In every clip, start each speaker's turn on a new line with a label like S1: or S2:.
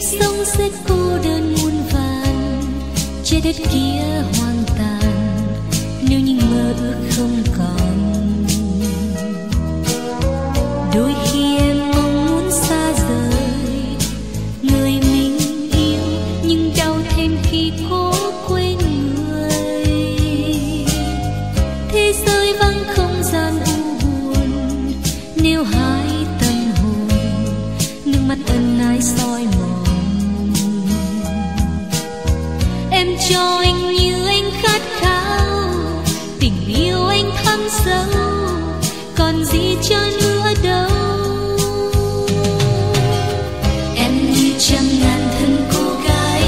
S1: sống rất cô đơn muôn vàn, trái đất kia hoang tàn nếu những mơ ước không còn. Đôi khi em mong muốn xa rời người mình yêu, nhưng đau thêm khi cố quên người. Thế giới vắng không gian u buồn nếu hai tâm hồn nước mắt ân ái soi mòn. Em cho anh như anh khát khao, tình yêu anh thắm sâu, còn gì cho nữa đâu. Em như trăm ngàn thân cô gái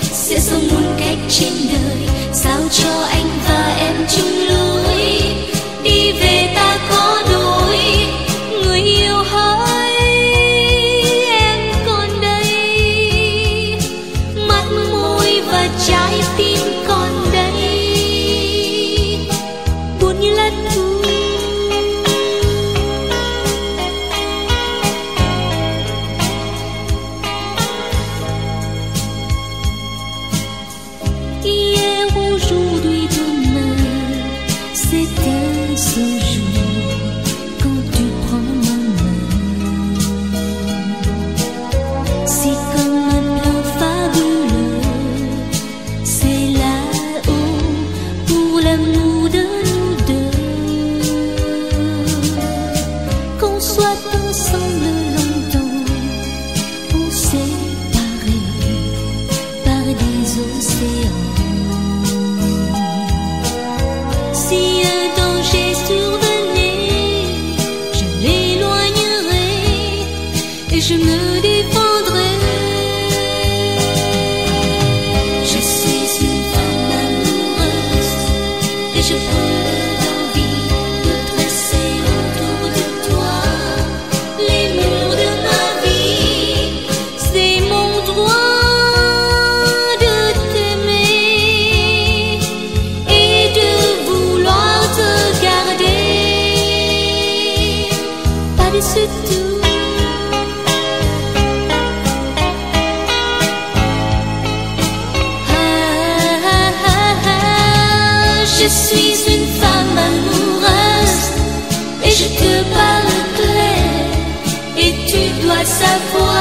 S1: sẽ sống muôn cách trên đời, sao cho anh và em chung lối đi về ta có đôi. Người yêu hỡi em còn đây, mắt môi và trái tim còn đây, buồn như lá thu. Hier aujourd'hui demain, c'est un seul jour quand tu prends ma main. Si comme un plan fabuleux, c'est là-haut pour l'amour de nous deux, qu'on soit ensemble longtemps ou séparés par des océans. Si un danger survenait, je l'éloignerai et je me défendrai. Je suis une femme amoureuse et je brûle d'envie de dresser autour de toi les murs de ma vie. C'est mon droit de t'aimer et de vouloir te garder par-dessus tout. Je suis une femme amoureuse et je te parle clair et tu dois savoir.